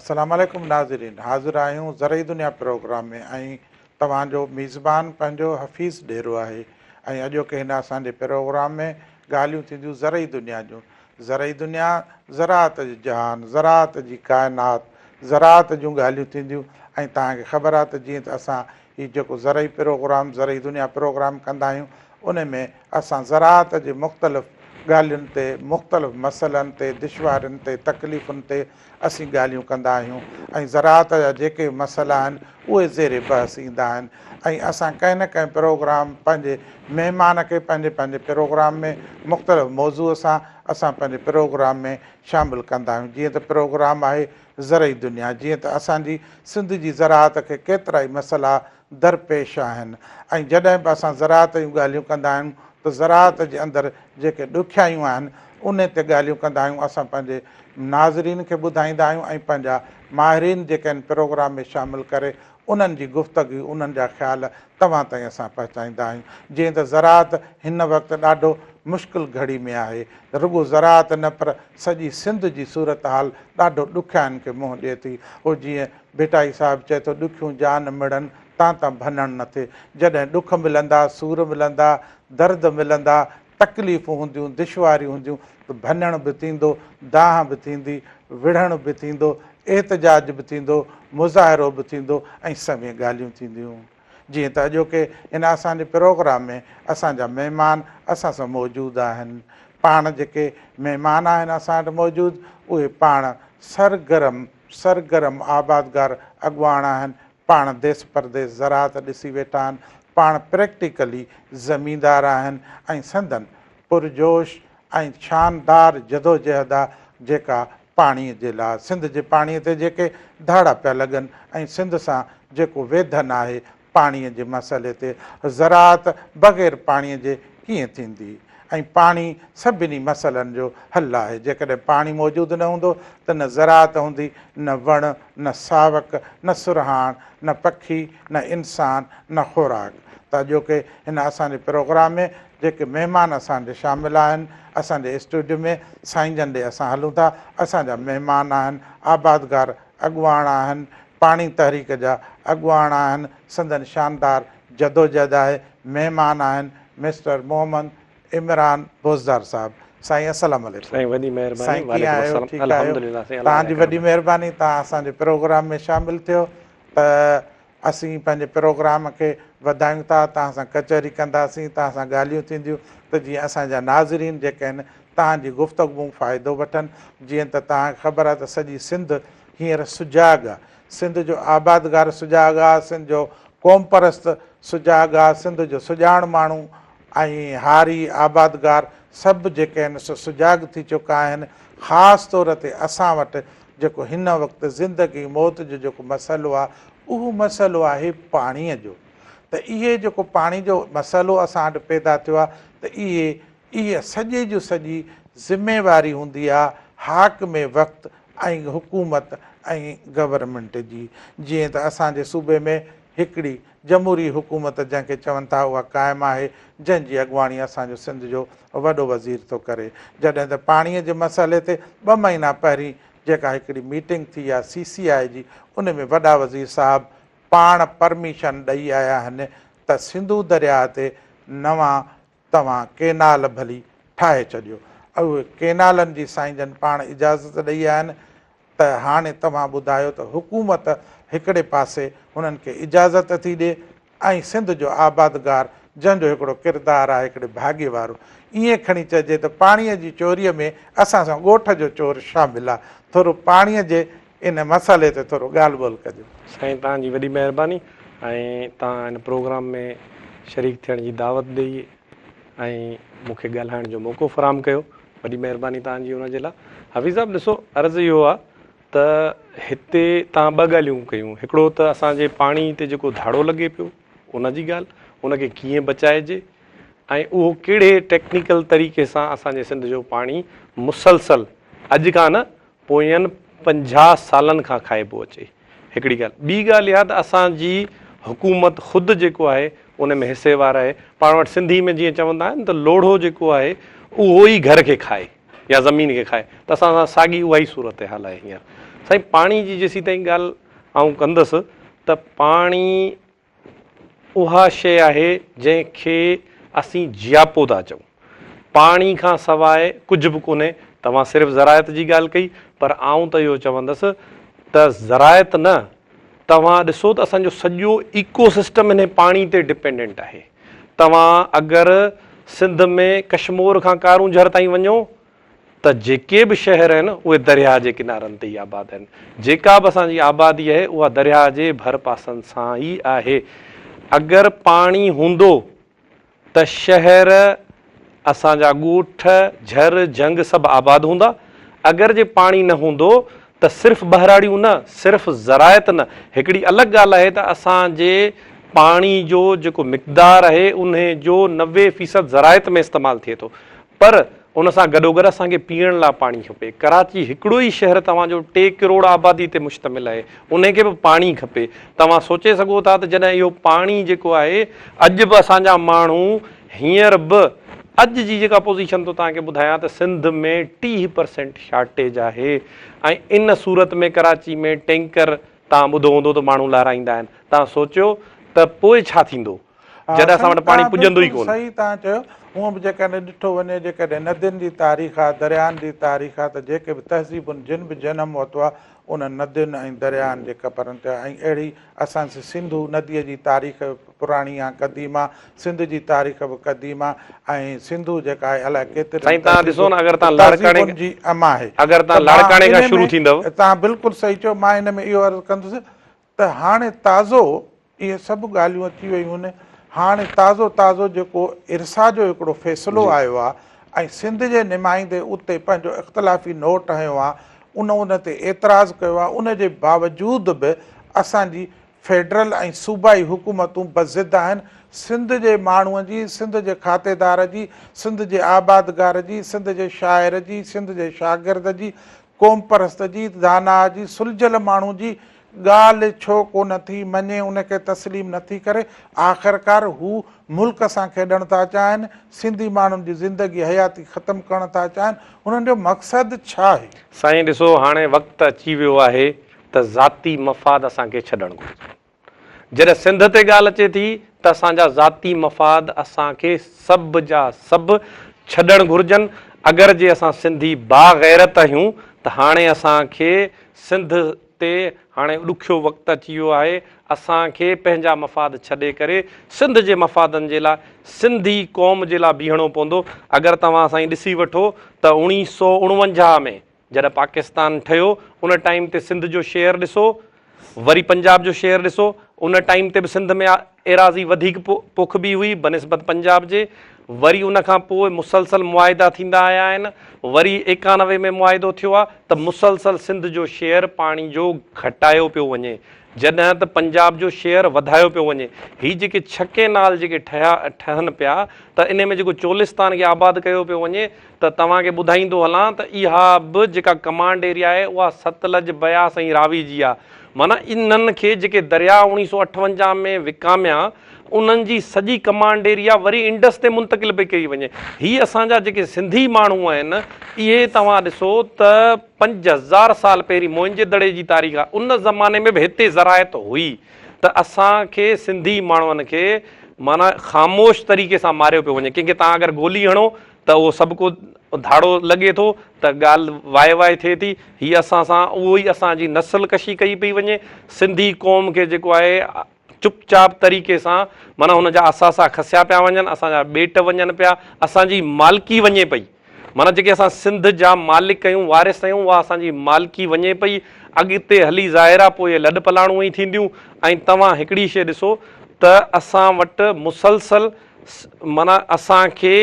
अस्सलाम वालेकुम नाज़रीन, हाज़िर आहियूं ज़रई दुनिया प्रोग्राम में ऐं तव्हांजो मेज़बान पंहिंजो हफ़ीज़ ॾेरो आहे ऐं अॼोके हिन असांजे प्रोग्राम में ॻाल्हियूं थींदियूं ज़रई दुनिया जूं। ज़रई दुनिया ज़राअत जी जहान, ज़राअत जी काइनात, ज़राअत जूं ॻाल्हियूं थींदियूं। ऐं तव्हांखे ख़बर आहे त जीअं त असां हीउ जेको ज़रई प्रोग्राम ज़रई दुनिया प्रोग्राम कंदा आहियूं, उन में असां ज़राअत जे मुख़्तलिफ़ ॻाल्हियुनि ते, मुख़्तलिफ़ मसइलनि ते, दुश्वारियुनि ते, तकलीफ़ुनि ते असीं ॻाल्हियूं कंदा आहियूं। ऐं ज़राअत जा जेके मसइला आहिनि उहे ज़ेरे बहस ईंदा आहिनि। ऐं असां कंहिं न कंहिं प्रोग्राम पंहिंजे महिमान खे पंहिंजे पंहिंजे प्रोग्राम में मुख़्तलिफ़ मौज़ूअ सां असां पंहिंजे प्रोग्राम में शामिलु कंदा आहियूं। जीअं त प्रोग्राम आहे ज़रई दुनिया, जीअं त असांजी सिंध जी ज़राअत खे केतिरा ई मसइला दरपेश आहिनि। ऐं जॾहिं बि असां ज़राअत जूं ॻाल्हियूं कंदा आहियूं त ज़राअत जे अंदरि जेके ॾुखियायूं आहिनि उन ते ॻाल्हियूं कंदा आहियूं। असां पंहिंजे नाज़रीन खे ॿुधाईंदा आहियूं ऐं पंहिंजा माहिरीन जेके आहिनि प्रोग्राम में शामिलु करे उन्हनि जी गुफ़्तगू, उन्हनि जा ख़्याल तव्हां ताईं असां पहुचाईंदा आहियूं। जीअं त ज़राअत हिन वक़्तु ॾाढो मुश्किल घड़ी में आहे। रुॻो ज़राअत न पर सॼी सिंध जी सूरत हाल ॾाढो ॾुखियाईनि खे मुंहुं ॾिए थी। उहो जीअं भिटाई साहिबु चए थो, ॾुखियूं जान मिड़नि तां भञण न थिए। जॾहिं ॾुख मिलंदा, सूर मिलंदा, दर्द मिलंदा, तकलीफ़ूं हूंदियूं, दुश्वारियूं हूंदियूं त भञण बि थींदो, दाह बि थींदी, विढ़ण बि थींदो, एहतजाज बि थींदो, मुज़ाहिरो बि थींदो ऐं सभई ॻाल्हियूं थींदियूं। जीअं त अॼोके हिन असांजे प्रोग्राम में असांजा महिमान असां सां मौजूदु आहिनि। पाण जेके महिमान आहिनि असां वटि मौजूदु, उहे पाण सरगरम आबादगार अॻुवान आहिनि। पाण देश परदेस ज़राअत ॾिसी वेठा आहिनि, पाण प्रैक्टिकली ज़मींदार आहिनि ऐं संदन पुरजोश ऐं शानदार जदोजहद आहे जेका पाणीअ जे लाइ, सिंध जे पाणीअ ते जेके धाड़ा पिया लॻनि ऐं सिंध सां जेको वेधन आहे पाणीअ जे मसइले ते। ज़राअत बग़ैर पाणीअ जे कीअं थींदी ऐं पाणी सभिनी मसइलनि जो हलु आहे। जेकॾहिं पाणी मौजूदु न हूंदो त न ज़राअत हूंदी, न वण, न सावक, न सुरहाण, न पखी, न इंसान, न ख़ुराक। त अॼोके हिन असांजे प्रोग्राम में जेके महिमान असांजे शामिलु आहिनि, असांजे स्टूडियो में साईं जन ॾे असां हलूं था। असांजा महिमान आहिनि, आबादगार अॻुवान आहिनि, पाणी तहरीक जा अॻुवान आहिनि, संदन शानदार जदोजहद आहे। महिमान आहिनि मिस्टर मोहम्मद इमरान बोज़दार साहिबु। साईं अस्सलाम वालेकुम। साईं वॾी महिरबानी। साईं कीअं आहियो? ठीकु आहियो? तव्हांजी वॾी महिरबानी, तव्हां असांजे प्रोग्राम में शामिलु थियो त असीं पंहिंजे प्रोग्राम खे वधायूं था। तव्हां सां कचहरी कंदासीं, तव्हां सां ॻाल्हियूं थींदियूं त जीअं असांजा नाज़रीन जेके आहिनि तव्हांजी गुफ़्तगू फ़ाइदो वठनि। जीअं त तव्हांखे ख़बर आहे त सॼी सिंध हींअर सुजाॻ आहे, सिंध जो आबादगार सुजाॻ आहे, सिंध जो क़ौम परस्त सुजाॻ आहे, सिंध जो सुजाण माण्हू ऐं हारी आबादगार सभु जेके आहिनि सो सुजाॻ थी चुका आहिनि। ख़ासि तौर ते असां वटि जेको हिन वक़्तु ज़िंदगी मौत जो जेको मसइलो आहे उहो मसइलो आहे पाणीअ जो। त इहे जेको पाणी जो मसइलो असां वटि पैदा थियो आहे त इहे सॼे जो सॼी ज़िमेवारी हूंदी आहे हाकिम वक़्तु ऐं हुकूमत ऐं गवर्नमेंट जी। जीअं त असांजे सूबे में हिकिड़ी जमहूरी हुकूमत जंहिंखे चवनि था उहा क़ाइमु आहे, जंहिंजी अॻुवाणी असांजो सिंध जो वॾो वज़ीर थो करे। जॾहिं त पाणीअ जे मसइले ते 2 महीना पहिरीं जेका हिकिड़ी मीटिंग थी आहे CCI जी, उन में वॾा वज़ीर साहिबु पाण परमिशन ॾेई आया आहिनि त सिंधू दरिया ते नवां तव्हां केनाल भली ठाहे छॾियो। उहे केनालनि जी साईं जन पाण इजाज़त ॾेई आया आहिनि त हाणे तव्हां ॿुधायो त हुकूमत हिकिड़े पासे हुननि खे इजाज़त थी ॾिए ऐं सिंध जो आबादगार जंहिंजो हिकिड़ो किरदारु आहे हिकिड़े भाॻे वारो, ईअं खणी चइजे त पाणीअ जी चोरीअ में असां सां ॻोठ जो चोर शामिलु आहे। थोरो पाणीअ जे इन मसइले ते थोरो ॻाल्हि ॿोल कजो। साईं तव्हांजी वॾी महिरबानी ऐं तव्हां हिन प्रोग्राम में शरीक थियण जी दावत ॾेई ऐं मूंखे ॻाल्हाइण जो मौक़ो फ़राहम कयो। वॾी महिरबानी तव्हांजी हुनजे लाइ। हफ़ीज़ साहिबु ॾिसो, अर्ज़ु इहो आहे त हिते तव्हां 2 ॻाल्हियूं कयूं। हिकिड़ो त असांजे पाणी ते जेको धाड़ो लॻे पियो उन जी ॻाल्हि, उनखे कीअं बचाइजे ऐं उहो कहिड़े टेक्निकल तरीक़े सां असांजे सिंध जो पाणी मुसलसल अॼु खां न पोयनि 50 सालनि खां खाइबो अचे, हिकिड़ी ॻाल्हि। ॿी ॻाल्हि इहा त असांजी हुकूमत ख़ुदि जेको आहे उन में हिसेवार आहे। पाण वटि सिंधी में जीअं चवंदा आहिनि त लोढ़ो जेको आहे उहो ई घर खे खाए या ज़मीन खे खाए, त असां सां साॻी उहा ई सूरत हाल आहे हींअर। साईं पाणी जी जेसीं ताईं ॻाल्हि आउं कंदुसि त पाणी उहा शइ आहे जंहिंखे असीं जियापो था चऊं। पाणी खां सवाइ कुझु बि कोन्हे। तव्हां सिर्फ़ु ज़रायत जी ॻाल्हि कई, पर आउं त इहो चवंदुसि त ज़रायत न, तव्हां ॾिसो त असांजो सॼो इकोसिस्टम हिन पाणी ते डिपेंडेंट आहे। तव्हां अगरि सिंध में कश्मीर खां कारूंझर ताईं वञो त जेके बि शहर आहिनि उहे दरिया जे किनारनि ते ई आबाद आहिनि। जेका बि असांजी आबादी आहे उहा दरिया जे भर पासनि सां ई आहे। अगरि पाणी हूंदो त शहर, असांजा ॻोठ, झर जंग सभु आबाद हूंदा। अगरि जे पाणी न हूंदो त सिर्फ़ु बहिराड़ियूं न, सिर्फ़ु ज़रायत न, हिकिड़ी अलॻि ॻाल्हि आहे त असांजे पाणी जो जेको मिक़दारु आहे उन जो 90% ज़रायत में इस्तेमालु थिए थो, पर उन सां गॾोगॾु असांखे पीअण लाइ पाणी खपे। कराची हिकिड़ो ई शहर तव्हांजो 3 करोड़ आबादी ते मुश्तमिल आहे, उनखे बि पाणी खपे। तव्हां सोचे सघो था त जॾहिं इहो पाणी जेको आहे, अॼु बि असांजा माण्हू हींअर बि, अॼु जी जेका पोज़ीशन थो तव्हांखे ॿुधायां त सिंध में 30% शॉर्टेज आहे। ऐं इन सूरत में कराची में टैंकर तव्हां ॿुधो हूंदो त माण्हू लहिराईंदा आहिनि। तव्हां सोचियो त पोइ छा थींदो जॾहिं असां वटि पाणी पुॼंदो ई कोन। सही तव्हां चयो। हूअं बि जेकॾहिं ॾिठो वञे, जेकॾहिं नदियुनि जी तारीख़ आहे, दरियानि जी तारीख़ आहे, त जेके बि तहज़ीबुनि जिन बि जनमु वरितो आहे उन नदियुनि ऐं दरियानि जे कपरनि ते। ऐं अहिड़ी असां सिंधू नदीअ जी तारीख़ पुराणी आहे, क़दीम आहे। सिंध जी तारीख़ बि क़दीम आहे ऐं सिंधू जेका आहे अलाए केतिरे तहज़ीबुनि जी अमा आहे। तव्हां बिल्कुलु सही चयो। मां हिन में इहो अर्ज़ु कंदुसि त हाणे ताज़ो इहे सभु ॻाल्हियूं अची वियूं आहिनि। हाणे ताज़ो जेको इरसा जो हिकिड़ो फ़ैसिलो आयो आहे ऐं सिंध जे नुमाइंदे उते पंहिंजो इख़्तिलाफ़ी नोट हयो आहे, उन ते एतिराज़ु कयो आहे। उन जे बावजूदि बि असांजी फेडरल ऐं सूबाई हुकूमतूं बज़िद आहिनि। सिंध जे माण्हूअ जी, सिंध जे खातेदार जी, सिंध जे आबादगार जी, सिंध जे शाइर जी, सिंध जे शागिर्द जी, क़ौम परस्त जी, दाना जी, सुलझियल माण्हू जी ॻाल्हि छो कोन थी मञे, उनखे तस्लीम नथी करे। आख़िरकार हू मुल्क सां खेॾणु था चाहिनि, सिंधी माण्हुनि जी ज़िंदगी हयाती ख़तमु करणु था चाहिनि। हुननि जो मक़सदु छा आहे? साईं ॾिसो, हाणे वक़्तु अची वियो आहे त ज़ाती मफ़ाद असांखे छॾणु घुरिजे। जॾहिं सिंध ते ॻाल्हि अचे थी त असांजा ज़ाती मफ़ाद असांखे सभु जा सभु छॾणु घुरिजनि। अगरि जे असां सिंधी बाग़ैरत आहियूं त हाणे असांखे सिंध ते हाणे ॾुखियो वक़्तु अची वियो आहे। असांखे पंहिंजा मफ़ाद छॾे करे सिंध जे मफ़ादनि जे लाइ, सिंधी क़ौम जे लाइ बीहणो पवंदो। अगरि तव्हां साईं ॾिसी वठो त 1949 में जॾहिं पाकिस्तान ठहियो, उन टाइम ते सिंध जो शेयर ॾिसो, वरी पंजाब जो शेयर ॾिसो। उन टाइम ते बि सिंध में एराज़ी वधीक पोख बि हुई बनिस्बत पंजाब जे। वरी उन खां पोइ मुसलसल मुआइदा थींदा आया आहिनि। वरी 91 में मुआइदो थियो आहे त मुसलसल सिंध जो शेयर पाणी जो घटायो पियो वञे, जॾहिं त पंजाब जो शेयर वधायो पियो वञे। हीअ जेके छके नाल जेके ठहनि पिया त इन में जेको चोलिस्तान खे आबाद कयो पियो वञे, त तव्हांखे ॿुधाईंदो हलां त इहा बि जेका कमांड एरिया आहे उहा सतलज, बयास ऐं रावी जी आहे। माना इन्हनि खे जेके दरिया 1958 में विकामिया, उन्हनि जी सॼी कमांड एरिया वरी इंडस ते मुंतक़िल पई कई वञे। हीअ असांजा जेके सिंधी माण्हू आहिनि, इहे तव्हां ॾिसो त 5000 साल पहिरीं मोइंजे दड़े जी तारीख़ आहे। उन ज़माने में बि हिते ज़रायत हुई त असांखे सिंधी माण्हुनि खे माना ख़ामोश तरीक़े सां मारियो पियो वञे। कंहिंखे तव्हां अगरि गोली हणो त उहो सभु को धाड़ो लॻे थो त ॻाल्हि वाए थिए थी। हीअ असां सां उहो ई असांजी नस्ल कशी कई पई वञे। सिंधी क़ौम खे जेको आहे चुपचाप तरीक़े सां माना हुनजा असासा खसिया पिया वञनि, असांजा ॿेट वञनि पिया, असांजी मालिकी वञे पई। माना जेके असां सिंध जा मालिक आहियूं, वारिस आहियूं, उहा असांजी मालिकी वञे पई। अॻिते हली ज़ाहिरा पोइ लॾ पलाणूं ई थींदियूं। ऐं तव्हां हिकिड़ी शइ ॾिसो त असां वटि मुसलसल माना असांखे,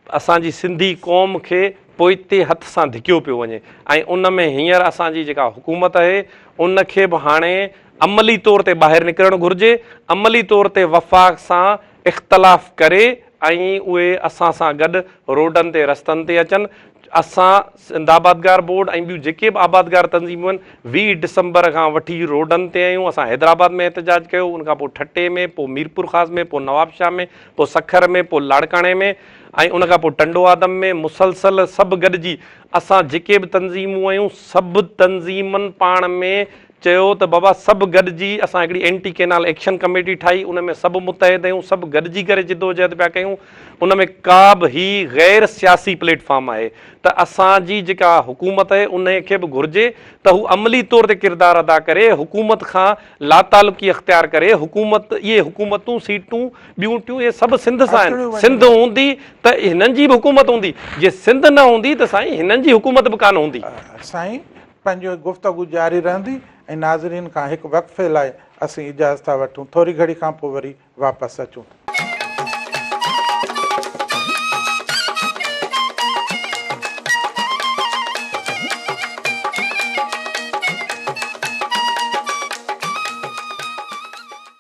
असांजी सिंधी क़ौम खे पोइते हथ सां धिकियो पियो वञे। ऐं उन में हींअर असांजी जेका हुकूमत आहे उनखे बि हाणे अमली तौर ते ॿाहिरि निकिरणु घुरिजे। अमली तौर ते वफ़ाक़ सां इख़्तिलाफ़ करे ऐं उहे असां सां गॾु रोडनि ते, रस्तनि ते अचनि। असां सिंध आबादगार बोर्ड ऐं ॿियूं जेके बि आबादगार तंज़ीमूं आहिनि 20 डिसंबर खां वठी रोडनि ते आहियूं। असां हैदराबाद में एहतजाज कयो, उनखां पोइ ठटे में, पोइ मीरपुर ख़ास में, पोइ नवाबशाह में, पोइ सखर में, पोइ लाड़काणे में ऐं उनखां पोइ टंडो आदम में। मुसलसल सभु गॾिजी असां जेके बि तंज़ीमूं आहियूं सभु तंज़ीमनि पाण में चयो त बाबा सभु गॾिजी असां हिकिड़ी एंटी कैनाल एक्शन कमेटी ठाही, उन में सभु मुतहद आहियूं, सभु गॾिजी करे जिदोजहद पिया कयूं। उन में का बि ही गैर सियासी प्लेटफॉर्म आहे त असांजी जेका हुकूमत आहे उन खे बि घुरिजे त हू अमली तौर ते किरदारु अदा करे, हुकूमत खां लातालुकी अख़्तियार करे। हुकूमत इहे हुकूमतूं सीटूं ॿियूं टियूं इहे सभु सिंध सां आहिनि। सिंध हूंदी त हिननि जी बि हुकूमत हूंदी, जे सिंध न हूंदी त साईं हिननि जी हुकूमत बि कान हूंदी। साईं पंहिंजो गुफ़्तगू जारी रहंदी ऐं नाज़रीन खां हिकु वक़्फ़े लाइ असीं इजाज़त था वठूं, थोरी घड़ी खां पोइ वरी वापसि अचूं।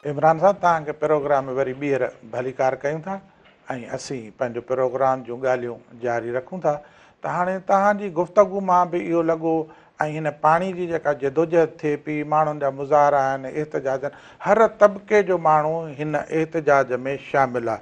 इमरान साहब तव्हांखे प्रोग्राम में वरी ॿीहर भलीकार कयूं था ऐं असीं पंहिंजो प्रोग्राम जूं ॻाल्हियूं जारी रखूं था। त हाणे तव्हांजी गुफ़्तगू मां बि इहो लॻो ऐं हिन पाणी जी जेका जदोजहद थिए पई, माण्हुनि जा मुज़ाहरा आहिनि, एहतजाज आहिनि, हर तबिके जो माण्हू हिन एहतजाज में शामिलु आहे।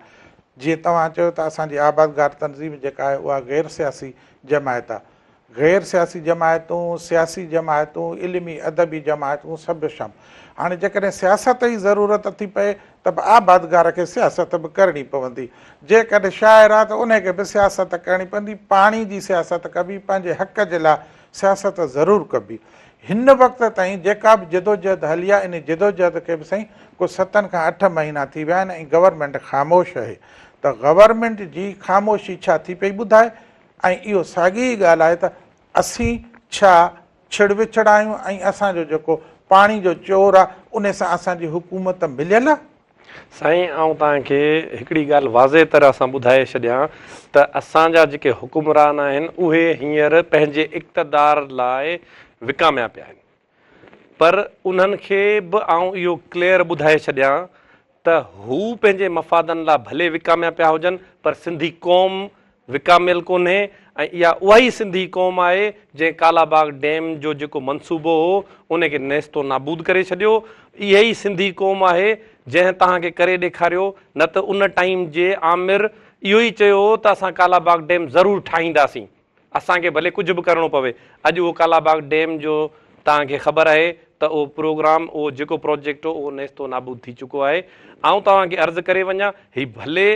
जीअं तव्हां चयो त असांजी आबादगार तंज़ीम जेका आहे उहा गैर सियासी जमायत आहे। गैर सियासी जमायतूं, सियासी जमायतूं, इल्मी अदबी जमायतूं सभु शामिलु। हाणे जेकॾहिं सियासत जी ज़रूरत थी पए त बि आबादगार खे सियासत बि करणी पवंदी, जेकॾहिं शाइर आहे त उनखे बि सियासत करणी पवंदी, पाणी जी सियासत कबी, पंहिंजे हक़ जे लाइ सियासत ज़रूरु कबी। हिन वक़्त ताईं जेका बि जदोजहद हली आहे, इन जदोजहद खे बि साईं को 7 खां 8 महीना थी विया आहिनि ऐं गवर्नमेंट ख़ामोश आहे। त गवर्नमेंट जी ख़ामोशी छा थी पई ॿुधाए ऐं इहो साॻी ॻाल्हि आहे त असीं छा छिड़ विछड़ आहियूं ऐं असांजो जेको पाणी जो चोर आहे उन सां असांजी हुकूमत मिलियल आहे। साईं आउं तव्हांखे हिकिड़ी ॻाल्हि वाज़े तरह सां ॿुधाए छॾियां त असांजा जेके हुकुमरान आहिनि उहे हींअर पंहिंजे इक़्तदार लाइ विकामिया पिया आहिनि, पर उन्हनि खे बि आउं इहो क्लियर ॿुधाए छॾियां त हू पंहिंजे मफ़ादनि लाइ भले विकामिया पिया हुजनि, पर सिंधी क़ौम विकामियल कोन्हे। ऐं इहा उहा ई सिंधी क़ौम आहे जंहिं कालाबाग डैम जो जेको मनसूबो हो उनखे नेस्तो नाबूद करे छॾियो। इहा ई सिंधी क़ौम आहे जंहिं तव्हांखे करे ॾेखारियो, न त उन टाइम जे आमिर इहो ई चयो त असां कालाबाग डैम ज़रूरु ठाहींदासीं, असांखे भले कुझु बि करिणो पवे। अॼु उहो कालाबाग डैम जो तव्हांखे ख़बर आहे त उहो प्रोग्राम, उहो जेको प्रोजेक्ट हो उहो नेस्तो नाबूद थी चुको आहे। ऐं तव्हांखे अर्ज़ु करे वञा, ही भले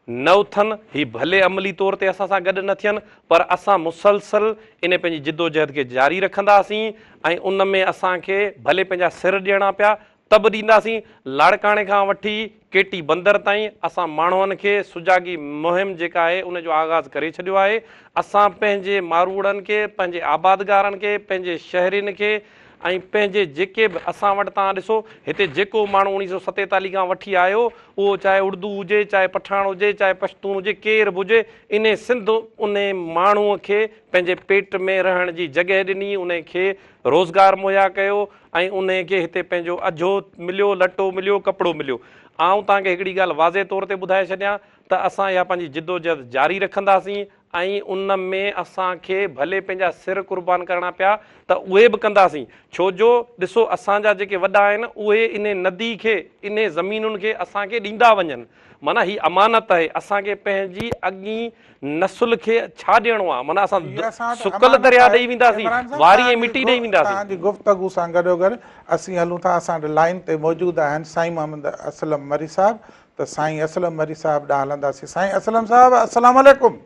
न उथनि, ही भले अमली तौर ते असां सां गॾु न थियनि, पर असां मुसलसल इन पंहिंजी जिदोजहद खे जारी रखंदासीं ऐं उन में असांखे भले पंहिंजा सिर ॾियणा पिया त बि ॾींदासीं। लाड़काणे खां वठी केटी बंदर ताईं असां माण्हुनि खे सुजागी मुहिम जेका आहे उनजो आगाज़ करे छॾियो आहे। असां पंहिंजे मारूड़नि खे, पंहिंजे आबादगारनि खे, पंहिंजे शहरियुनि खे ऐं पंहिंजे जेके बि असां वटि तव्हां ॾिसो हिते जेको माण्हू 1947 खां वठी आयो, उहो चाहे उर्दू हुजे, चाहे पठान हुजे, चाहे पश्तून हुजे, केर बि हुजे, इन सिंध उन माण्हूअ खे पंहिंजे पेट में रहण जी जॻह ॾिनी, उन खे रोज़गार मुहैया कयो ऐं उन खे हिते पंहिंजो अझो मिलियो, लटो मिलियो, कपिड़ो मिलियो। आउं तव्हांखे हिकिड़ी ॻाल्हि वाज़े तौर ते ॿुधाए छॾियां त असां इहा पंहिंजी जिदोजहद जारी रखंदासीं ऐं उन में असांखे भले पंहिंजा सिर कुर्बान करणा पिया त उहे बि कंदासीं। छो जो ॾिसो असांजा जेके वॾा आहिनि उहे इन नदी खे, इन ज़मीनुनि खे असांखे ॾींदा वञनि, माना ही अमानत आहे। असांखे पंहिंजी अॻी नसुल खे छा ॾियणो आहे, माना असां सुकल दरिया ॾेई वेंदासीं, वारी ऐं मिटी ॾेई वेंदासीं। तव्हांजी गुफ़्तगू सां गॾोगॾु असीं हलूं था, असां लाइन ते मौजूदु आहिनि साईं मोहम्मद असलम मरी साहिबु। त साईं असलम मरी साहिबु ॾांहुं हलंदासीं। साईं असलम साहिबु अस्सलाम वालेकुम।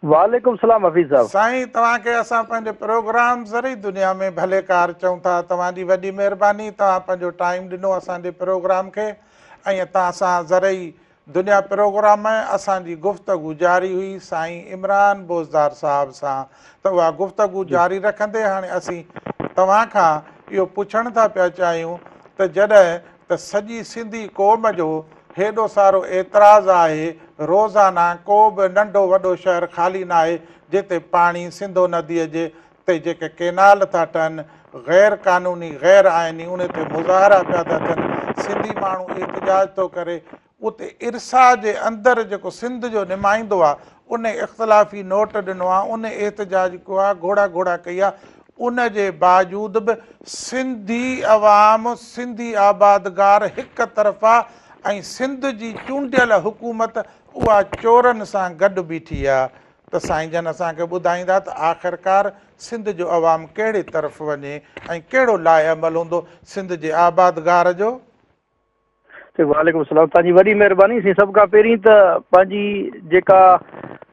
वालेकुम सलाम हफ़ीज़ साहब। साईं तव्हांखे असां पंहिंजे प्रोग्राम ज़रिए दुनिया में भलेकार चऊं था, तव्हांजी वॾी महिरबानी, तव्हां पंहिंजो टाइम ॾिनो असांजे प्रोग्राम खे ऐं तव्हां सां ज़रिए दुनिया प्रोग्राम में असांजी गुफ़्तगू जारी हुई साईं इमरान बोज़दार साहिब सां। त उहा गुफ़्तगू जारी रखंदे हाणे असीं तव्हां खां इहो पुछण था पिया चाहियूं त जॾहिं त सॼी सिंधी क़ौम जो हेॾो सारो एतिराज़ु आहे, रोज़ाना को बि नंढो वॾो शहर ख़ाली न आहे जिते पाणी सिंधो नदीअ जे ते जेके केनाल था ठहनि गैर क़ानूनी गैर आइनी उन ते मुज़ाहरा पिया था थियनि, सिंधी माण्हू एहतजाज थो करे, उते इरसा जे अंदरि जेको सिंध जो नुमाइंदो आहे उन इख़्तिलाफ़ी नोट ॾिनो आहे, उन एहतजाज जेको आहे घोड़ा घोड़ा कई आहे। उन जे बावजूद बि सिंधी अवाम, सिंधी आबादगार हिक तरफ़ा ऐं सिंध जी चूंडियल हुकूमत उहा चोरनि सां गॾु बीठी आहे। त साईं जन असांखे ॿुधाईंदा त आख़िरकार सिंध जो अवाम कहिड़े तरफ़ वञे ऐं कहिड़ो लाइ अमल हूंदो सिंध जे आबादगार जो? वालेकुम सलाम, तव्हांजी वॾी महिरबानी। सभ खां पहिरीं त पंहिंजी जेका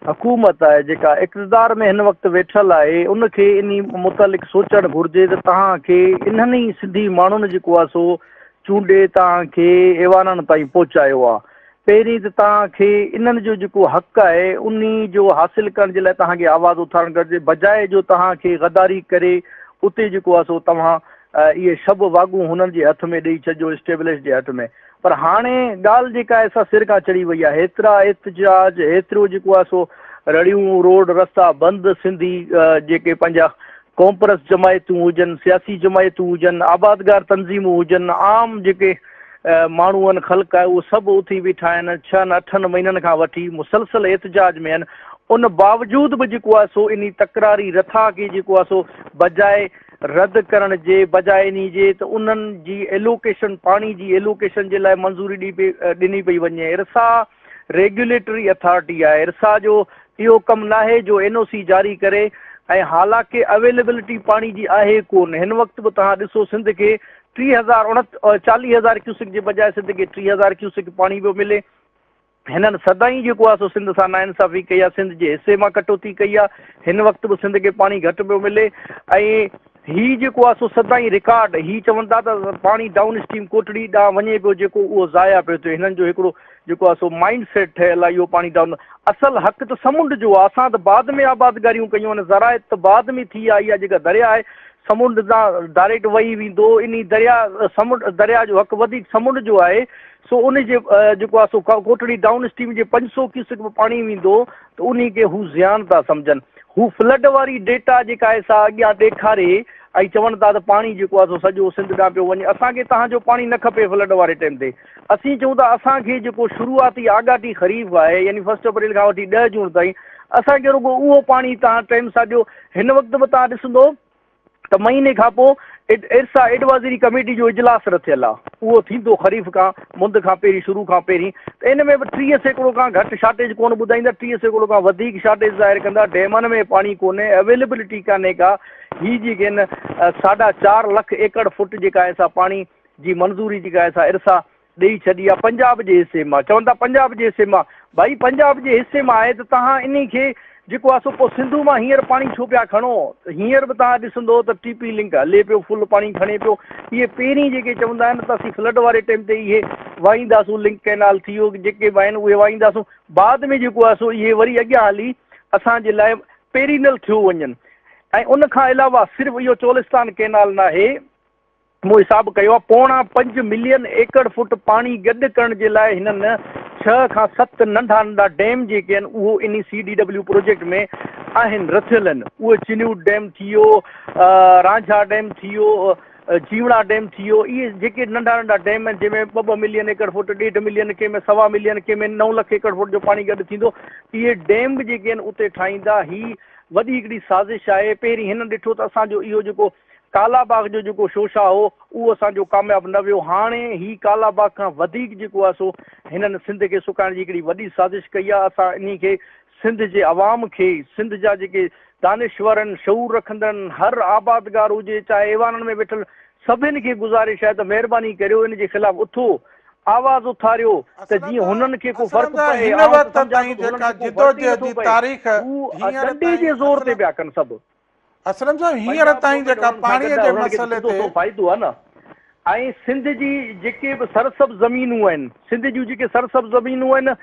हुकूमत आहे, जेका इक़्तिदार में हिन वक़्तु वेठल आहे, उनखे इन मुतलिक़ सोचणु घुरिजे त तव्हांखे इन्हनि ई सिंधी माण्हुनि जेको आहे सो चूंडे तव्हांखे ऐवाननि ताईं पहुचायो आहे। पहिरीं त तव्हांखे इन्हनि जो जेको हक़ु आहे उन जो हासिलु करण जे लाइ तव्हांखे आवाज़ु उथारणु घुरिजे, बजाए जो तव्हांखे गद्दारी करे उते जेको आहे सो तव्हां इहे सभु वागूं हुननि जे हथ में ॾेई छॾियो, स्टेबलिश जे हथ में। पर हाणे ॻाल्हि जेका आहे सा सिर खां चढ़ी वई आहे। हेतिरा एहतजाज, हेतिरो जेको आहे सो रड़ियूं, रोड रस्ता बंदि, सिंधी जेके पंहिंजा कॉम्प्रेस जमायतूं हुजनि, सियासी जमायतूं हुजनि, आबादगार तंज़ीमूं हुजनि, आम जेके माण्हू आहिनि, ख़ल्क़ आहे, उहे सभु उथी बीठा आहिनि। 6-8 महीननि खां वठी मुसलसल एहतजाज में आहिनि। उन बावजूद बि जेको आहे सो इन तकरारी रथा खे जेको आहे सो बजाए रद्द करण जे, बजाए इन जे त उन्हनि जी एलोकेशन, पाणी जी एलोकेशन जे लाइ मंज़ूरी ॾिनी पई वञे। इरसा रेगुलेटरी अथॉरिटी आहे। इरसा जो इहो कमु न आहे जो NOC जारी करे, ऐं हालांकि अवेलेबिलिटी पाणी जी आहे कोन। हिन वक़्तु बि तव्हां ॾिसो सिंध खे 40,000 क्यूसिक जे बजाए सिंध खे 30,000 क्यूसिक पाणी पियो मिले। हिननि सदाईं जेको आहे सो सिंध सां नाइंसाफ़ी कई आहे, सिंध जे हिसे मां कटौती कई आहे। हिन वक़्तु बि सिंध खे पाणी घटि पियो मिले, ऐं हीउ जेको आहे सो सदाईं रिकॉर्ड, हीउ चवनि था त पाणी डाउन स्ट्रीम कोटड़ी ॾांहुं वञे पियो, जेको उहो ज़ाया पियो थियो। हिननि जो हिकिड़ो जेको आहे सो माइंड सेट ठहियलु आहे, इहो पाणी डाउन। असल हक़ त समुंड जो आहे। असां त बाद में आबादगारियूं कयूं आहिनि, ज़रायत त बाद में थी आहे। इहा जेका दरिया आहे समुंड सां डायरेक्ट वही वेंदो, इन दरिया जो हक़ वधीक समुंड जो आहे। सो उन जे जेको आहे सो कोटड़ी डाउन स्ट्रीम जे 500 क्यूसिक पाणी वेंदो, त उन खे हू ज़ियान था सम्झनि। हू फ्लड वारी डेटा जेका आहे सा अॻियां ॾेखारे ऐं चवनि था त पाणी जेको आहे सो सॼो सिंध ॾांहुं पियो वञे। असांखे तव्हांजो पाणी न खपे फ्लड वारे टाइम ते। असीं चऊं था असांखे जेको शुरूआती आगाटी ख़रीफ़ आहे, यानी 1 अप्रैल खां वठी 10 जून ताईं, असांखे रुॻो उहो पाणी तव्हां टाइम सां ॾियो। हिन वक़्तु बि तव्हां ॾिसंदो त महीने खां पोइ इरसा एडवाइज़री कमेटी जो इजलास रथियल आहे। उहो थींदो ख़रीफ़ खां मुंद खां पहिरीं, शुरू खां पहिरीं। त इन में बि 30% खां घटि शार्टेज कोन ॿुधाईंदा, 30% खां वधीक शार्टेज ज़ाहिर कंदा। डैमनि में पाणी कोन्हे, अवेलेबिलिटी कान्हे का। हीअ जेके आहिनि 4.5 लख एकड़ फुट जेका आहे सा पाणी जी मंज़ूरी जेका आहे सा इरसा ॾेई छॾी आहे पंजाब जे हिसे मां। चवनि था पंजाब जे हिसे मां, भाई पंजाब जे हिसे मां आहे त तव्हां इन खे जेको आहे सो पोइ सिंधू मां हींअर पाणी छो पिया खणो? हींअर बि तव्हां ॾिसंदो त TP लिंक हले पियो, फुल पाणी खणे पियो। इहे पहिरीं जेके चवंदा आहिनि त असीं फ्लड वारे टाइम ते इहे वाहींदासूं, लिंक कैनाल थी वियो, जेके बि आहिनि उहे वाहींदासूं। बाद में जेको आहे सो इहे वरी अॻियां हली असांजे लाइ पेरीनल थियो वञनि। ऐं उन खां अलावा सिर्फ़ु इहो चोलिस्तान कैनाल न आहे, मूं हिसाबु कयो आहे 5.25 मिलियन एकड़ फुट पाणी गॾु करण जे लाइ हिननि 6 खां 7 नंढा नंढा डैम जेके आहिनि उहो इन CDW प्रोजेक्ट में आहिनि, रथियल आहिनि। उहे चिन्यूट डैम थी वियो, रांझा डैम थी वियो, जीवड़ा डैम थी वियो। इहे जेके नंढा नंढा डैम आहिनि जंहिंमें 2 मिलियन एकड़ फुट, 1.5 मिलियन, कंहिं में 1.25 मिलियन, कंहिं में 9 लख एकड़ फुट जो पाणी गॾु थींदो। इहे डैम बि जेके आहिनि उते ठाहींदा। ही वॾी हिकिड़ी साज़िश आहे। पहिरीं हिन ॾिठो त असांजो इहो जेको कालाबाग जो जेको शोशा हो उहो असांजो कामयाबु न वियो। हाणे ही कालाबाग खां वधीक जेको आहे सो हिननि सिंध खे सुकाइण जी हिकिड़ी वॾी साज़िश कई आहे। असां इन खे सिंध जे अवाम खे, सिंध जा जेके दानिश्वर आहिनि, शऊर रखंदड़, हर आबादगार हुजे, चाहे ऐवाननि में वेठल, सभिनि खे गुज़ारिश आहे त महिरबानी करियो इन जे ख़िलाफ़ उथो, आवाज़ उथारियो, त जीअं हुननि खे को फ़र्क़ु पए। हिन वक़्त ताईं जेका जिदोजहद जी तारीख़ डंडे जे ज़ोर ते पिया कनि सभु। असलम साहब हींअर ताईं जेका पाणीअ जे मसइले ते फ़ाइदो आहे न। ऐं सिंध जी जेके बि सरसब ज़मीनूं आहिनि, सिंध जूं जेके सरसब ज़मीनूं आहिनि,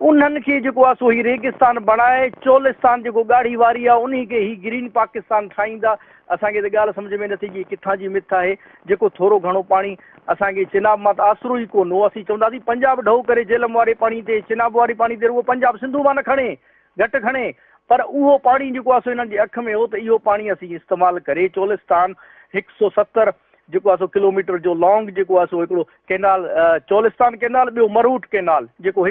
उन्हनि खे जेको आहे सो ही रेगिस्तान बणाए, चोलिस्तान जेको ॻाढ़ी वारी आहे उन खे ही ग्रीन पाकिस्तान ठाहींदा। असांखे त ॻाल्हि सम्झ में नथी अचे किथां जी मिथ आहे। जेको थोरो घणो पाणी असांखे चिनाब मां त आसरो ई कोन हो। असीं चवंदासीं पंजाब ढो करे झेलम वारे पाणी ते, चिनाब वारे पाणी ते, उहो पंजाब सिंधू मां न खणे, घटि खणे। पर उहो पाणी जेको आहे सो हिननि जे अख में हो त इहो पाणी असीं इस्तेमालु करे चोलिस्तान 170 जेको आहे सो किलोमीटर जो लॉन्ग जेको आहे सो हिकिड़ो कैनाल, चोलिस्तान कैनाल, ॿियो मरूट कैनाल जेको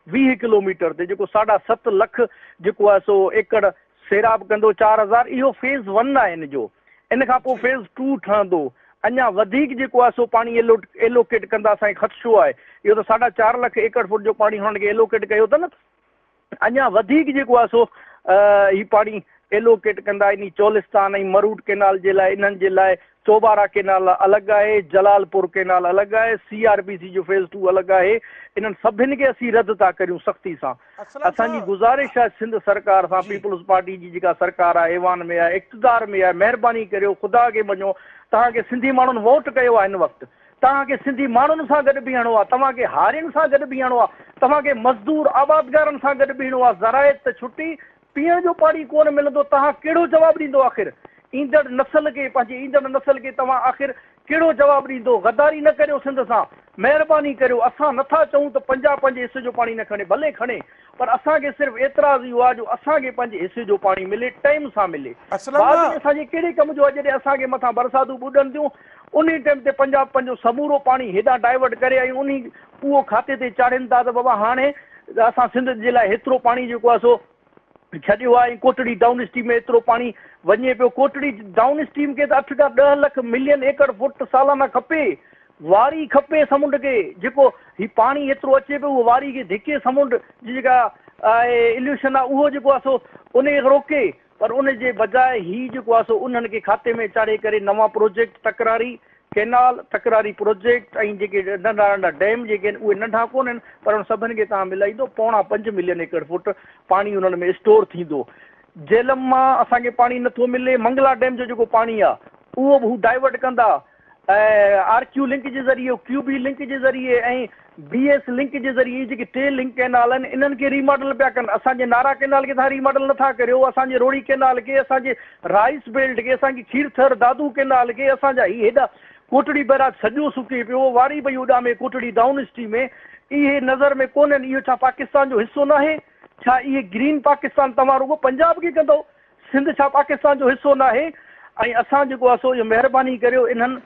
20 किलोमीटर ते जेको 7.5 लख जेको आहे सो एकड़ सैराब कंदो 4000 इहो फेज़ 1 आहे हिन जो। इन खां पोइ फेज़ 2 ठहंदो, अञा वधीक जेको आहे सो पाणी एलोकेट कंदा, असांखे ख़दशो आहे। इहो त 4.5 लख एकड़ फुट जो पाणी हुननि खे एलोकेट कयो अथनि, अञा वधीक जेको आहे सो ही पाणी एलोकेट कंदा इन चोलिस्तान ऐं मरूट केनाल जे लाइ। इन्हनि जे लाइ चौबारा केनाल अलॻि आहे, जलालपुर केनाल अलॻि आहे, CRBC जो फेज़ 2 अलॻि आहे। इन्हनि सभिनि खे असीं रद्द था करियूं सख़्ती सां। असांजी गुज़ारिश आहे सिंध सरकार सां, पीपल्स पार्टी जी जेका सरकार आहे, ऐवान में आहे, इक़्तिदार में आहे, महिरबानी करियो, ख़ुदा खे मञो, तव्हांखे सिंधी माण्हुनि वोट कयो आहे, हिन वक़्तु तव्हांखे सिंधी माण्हुनि सां गॾु बीहणो आहे, तव्हांखे हारियुनि सां गॾु बीहणो आहे, तव्हांखे मज़दूर आबादगारनि सां गॾु बीहणो आहे। ज़रायत त छुटी, पीअण जो पाणी कोन मिलंदो, तव्हां कहिड़ो जवाबु ॾींदो? आख़िर ईंदड़ नस्ल खे, पंहिंजी ईंदड़ नस्ल खे तव्हां आख़िर कहिड़ो जवाबु ॾींदो? गद्दारी न करियो सिंध सां, महिरबानी करियो। असां नथा चऊं त पंजाब पंहिंजे हिसे जो पाणी न खणे, भले खणे, पर असांखे सिर्फ़ु एतिराज़ इहो आहे जो असांखे पंहिंजे हिसे जो पाणी मिले, टाइम सां मिले। बाद में असांजे कहिड़े कम जो आहे जॾहिं असांखे मथां बरसातूं ॿुॾनि थियूं, उन टाइम ते पंजाब पंहिंजो समूरो पाणी हेॾां डाइवर्ट करे ऐं उहो खाते ते चाढ़नि था त बाबा हाणे असां सिंध जे लाइ हेतिरो पाणी जेको आहे सो छॾियो आहे। ऐं कोटड़ी डाउन स्ट्रीम में एतिरो पाणी वञे पियो। कोटड़ी डाउन स्ट्रीम खे त 8 खां 10 लख मिलियन एकड़ फुट सालाना खपे, वारी खपे समुंड खे। जेको ही पाणी एतिरो अचे पियो, उहो वारी खे धिके समुंड जी जेका इल्यूशन आहे उहो जेको आहे सो उन खे रोके, पर उन जे बजाए ही जेको आहे सो उन्हनि खे खाते में चाढ़े करे नवां प्रोजेक्ट, तकरारी केनाल, तकरारी प्रोजेक्ट ऐं जेके नंढा नंढा डैम जेके आहिनि उहे नंढा कोन आहिनि, पर उन सभिनि खे तव्हां मिलाईंदो 4.5 मिलियन एकड़ फुट पाणी उन्हनि में स्टोर थींदो। झेलम मां असांखे पाणी नथो मिले, मंगला डैम जो जेको पाणी आहे उहो बि हू डाइवर्ट कंदा, RQ लिंक जे ज़रिए, QB लिंक जे ज़रिए ऐं BS लिंक जे ज़रिए, जेके 3 लिंक केनाल आहिनि इन्हनि खे रीमॉडल पिया कनि। असांजे नारा केनाल खे तव्हां रीमॉडल नथा करियो, असांजे रोड़ी केनाल खे, असांजे राइस बेल्ट खे, असांजी खीरथर दादू केनाल खे, असांजा ही हेॾा कोटड़ी बैराज सॼो सुके पियो, वारी पई उॾामे कोटड़ी डाउन स्ट्रीम में। इहे नज़र में कोन्हनि, इहो छा पाकिस्तान जो हिसो न आहे? छा इहे ग्रीन पाकिस्तान तव्हां रुॻो पंजाब खे कंदो? सिंध छा पाकिस्तान जो हिसो न आहे? ऐं असां जेको आहे सो इहो महिरबानी करियो, इन्हनि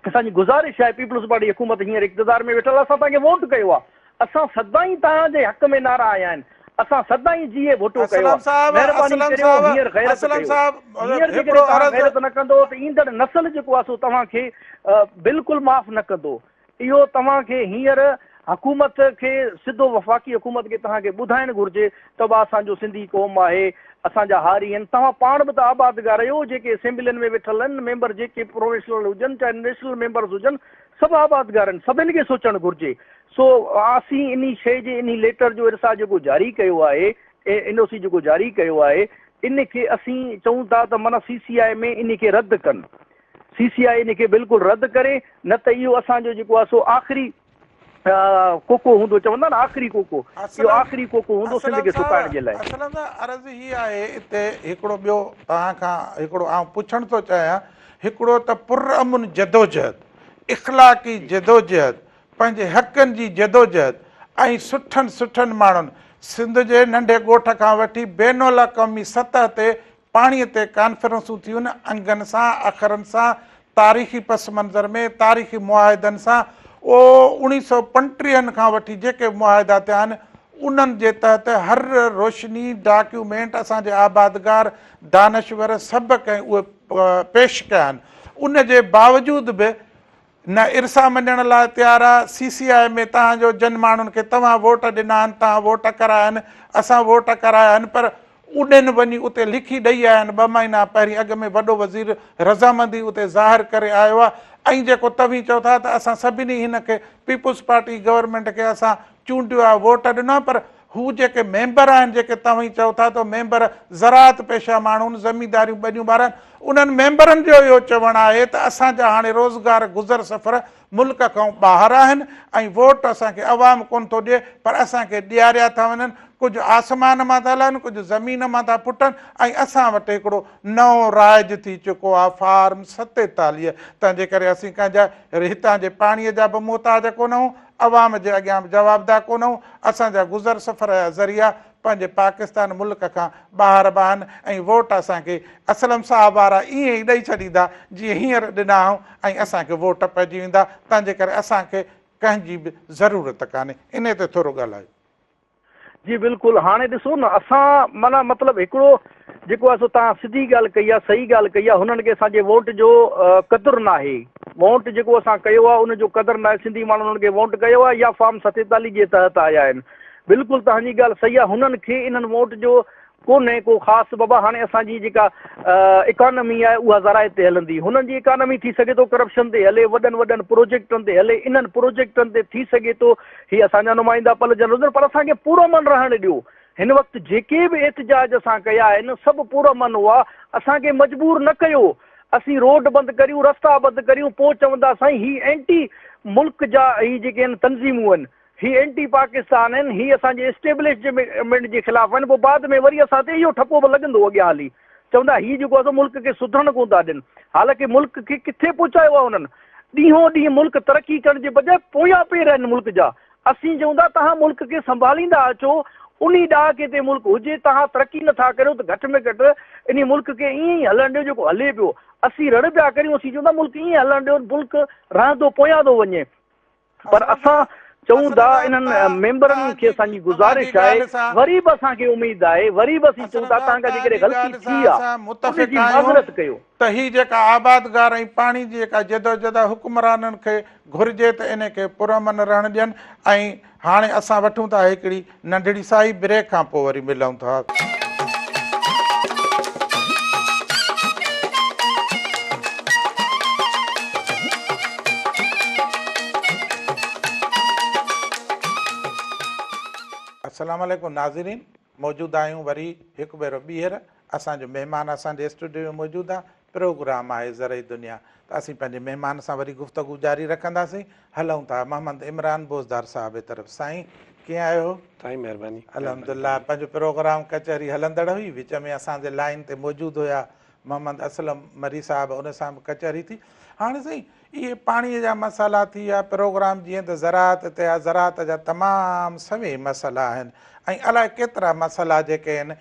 असांजी गुज़ारिश आहे, पीपल्स पार्टी हुकूमत हींअर इक़्तिदार में वेठल, असां तव्हांखे वोट कयो आहे, असां सदाईं तव्हांजे हक़ में नारा आया आहिनि, असां सदाईं जीए वोटो कयो आहे। महिरबानी करियो, हींअर गैरत कयो। हींअर जेकॾहिं तव्हां गैरत न कंदो त ईंदड़ नस्ल जेको आहे सो तव्हांखे बिल्कुलु माफ़ न कंदो। इहो तव्हांखे हींअर हुकूमत खे, सिधो वफ़ाक़ी हुकूमत खे तव्हांखे ॿुधाइणु घुरिजे त बि असांजो सिंधी क़ौम आहे, असांजा हारी आहिनि। तव्हां पाण बि त आबादगार आहियो, जेके असेंबलियुनि में वेठल आहिनि मेंबर, जेके प्रोफेशनल हुजनि चाहे नेशनल मेंबर्स हुजनि, सभु आबादगार आहिनि, सभिनि खे सोचणु घुरिजे। सो असीं इन शइ जे, इन लेटर जो इरसा जेको जारी कयो आहे, NOC जेको जारी कयो आहे, इन खे असीं चऊं था त माना CCI में इन खे रद्द कनि, CCI इन खे बिल्कुलु रद्द करे, न त इहो असांजो जेको आहे सो आख़िरी कोको हूंदो, चवंदा न आख़िरी कोको, इहो आख़िरी कोको हूंदो सिंध खे सुकाइण जे लाइ। असल में अर्ज़ु हीअ आहे हिते हिकिड़ो ॿियो तव्हां खां हिकिड़ो आउं पुछणु थो चाहियां, हिकिड़ो त पुरअमन जदोजहद, इख़लाक़ी जदोजहद, पंहिंजे हक़नि जी जदोजहद ऐं सुठनि सुठनि माण्हुनि, सिंध जे नंढे ॻोठ खां वठी बैनुल अक़वामी सतह ते पाणीअ ते कॉन्फ्रेंसूं थियूं आहिनि, अंगनि सां, अखरनि सां, तारीख़ी पस मंज़र में, तारीख़ी मुआहिदनि सां। 1935 खां वठी जेके मुआहिदा थिया आहिनि उन्हनि जे तहत हर रोशनी डॉक्यूमेंट असांजे आबादगार दानश्वर सभु कंहिं उहे पेश कया आहिनि। उन जे बावजूदि बि न इरसा मञण लाइ तयारु आहे। CCI में तव्हांजो जन माण्हुनि खे तव्हां वोट ॾिना आहिनि, तव्हां वोट कराया आहिनि, असां वोट कराया आहिनि, पर उन्हनि वञी उते लिखी ॾेई आया आहिनि 2 महीना पहिरीं। अॻ में वॾो वज़ीर रज़ामंदी उते ज़ाहिर करे आयो आहे। ऐं जेको तव्हीं चओ था त असां सभिनी हिन खे पीपुल्स पार्टी गवर्नमेंट खे असां चूंडियो आहे, वोट ॾिनो आहे, पर हू जेके मेंबर आहिनि, जेके तव्हीं चओ था त मेंबर ज़राअत पेशा माण्हू, ज़मींदारियूं ॿियूं ॿार, उन्हनि मेंबरनि जो इहो चवणु आहे त असांजा हाणे रोज़गार गुज़र सफ़र मुल्क खां ॿाहिरि आहिनि ऐं वोट असांखे अवाम कोन थो ॾिए, पर असांखे ॾियारिया था वञनि। कुझु आसमान मां था हलनि, कुझु ज़मीन मां था पुटनि, ऐं असां वटि हिकिड़ो नओं राइज थी चुको आहे, फार्म 47। तंहिंजे करे असीं कंहिंजा हितां जे पाणीअ जा बि मोहताज कोन आहियूं, अवाम जे अॻियां बि जवाबदार कोन आहियूं। असांजा गुज़र सफ़र जा ज़रिया पंहिंजे पाकिस्तान मुल्क खां ॿाहिरि बि आहिनि ऐं वोट असांखे असलम साहब वारा ईअं ई ॾेई छॾींदा जीअं हींअर ॾिना आहियूं ऐं असांखे वोट पइजी वेंदा। तंहिंजे करे असांखे कंहिंजी बि ज़रूरत कान्हे। इन ते थोरो ॻाल्हायो। जी बिल्कुलु। हाणे ॾिसो न असां माना मतिलबु हिकिड़ो जेको आहे सो तव्हां सिधी ॻाल्हि कई आहे, सही ॻाल्हि कई आहे। हुननि खे असांजे वोट जो क़दुरु न आहे। वोट जेको असां कयो आहे उनजो क़दुरु न आहे। सिंधी माण्हुनि हुननि खे वोट कयो आहे या फॉर्म 47 जे तहत आया आहिनि। बिल्कुलु तव्हांजी ॻाल्हि सही आहे। हुननि खे इन्हनि वोट जो कोन्हे को ख़ासि बाबा। हाणे असांजी जेका इकॉनमी आहे उहा ज़राए ते हलंदी। हुननि जी इकॉनमी थी सघे थो करप्शन ते हले, वॾनि वॾनि प्रोजेक्टनि ते हले। इन्हनि प्रोजेक्टनि ते थी सघे थो हीअ असांजा नुमाइंदा पलजन हुजनि, पर असांखे पूरो मन रहणु ॾियो। हिन वक़्तु जेके बि एहतिजाज असां कया आहिनि सभु पूरो मन हुआ। असांखे मजबूर न कयो। असीं रोड बंदि करियूं, रस्ता बंदि करियूं, पोइ चवंदा साईं ही एंटी मुल्क जा ही जेके आहिनि तंज़ीमूं आहिनि, ही एंटी पाकिस्तान आहिनि, ही असांजे एस्टेब्लिशमेंट जे ख़िलाफ़ आहिनि। पोइ बाद में वरी असां ते इहो ठपो बि लॻंदो अॻियां हली। चवंदा हीअ जेको आहे मुल्क खे सुधरण कोन था ॾियनि। हालांकि मुल्क खे किथे पहुचायो आहे हुननि। ॾींहों ॾींहुं मुल्क तरक़ी करण जे बजाए पोयां पेर आहिनि मुल्क जा। असीं चऊं था तव्हां मुल्क खे संभालींदा अचो, उन ॾाह के ते मुल्क हुजे। तव्हां तरक़ी नथा करियो त घटि में घटि इन मुल्क खे ईअं ई हलणु ॾियो जेको हले पियो। असीं रण पिया करियूं, असीं चऊं था मुल्क ईअं हलणु ॾियो, मुल्क रहंदो पोयां थो वञे। पर असां चऊं था इन्हनि मेंबरनि खे असांजी गुज़ारिश आहे, वरी बि असांखे उमेद आहे, वरी बि असीं चऊं था तव्हांखां जेकॾहिं ग़लती थी आहे उनजी माज़रत कयो। त ही जेका आबादगार ऐं पाणी जी जेका जदोजहद हुकुमराननि खे घुरिजे त इन खे पुरमन रहणु ॾियनि। ऐं हाणे असां वठूं था हिकिड़ी नंढड़ी साई ब्रेक, खां पोइ वरी मिलूं था। अस्सलाम वालेकुम नाज़रीन, मौजूदु आहियूं वरी हिकु भेरो ॿीहर। असांजो महिमान असांजे स्टूडियो में मौजूदु आहे। प्रोग्राम आहे ज़रई दुनिया। त असीं पंहिंजे महिमान सां वरी गुफ़्तगू जारी रखंदासीं। हलूं था मोहम्मद इमरान बोज़दार साहिब जी तरफ़। साईं कीअं आहियो? तव्हांजी महिरबानी। अल्हम्दुलिल्लाह। पंहिंजो प्रोग्राम कचहरी हलंदड़ हुई, विच में असांजे लाइन ते मौजूदु हुया मोहम्मद असलम मरी साहिब, उन सां बि कचहरी थी। हाणे साईं इहे पाणीअ जा मसाला थी विया, प्रोग्राम जीअं त ज़राअत ते आहे, ज़राअत जा तमामु सवे मसइला आहिनि ऐं अलाए केतिरा मसइला जेके आहिनि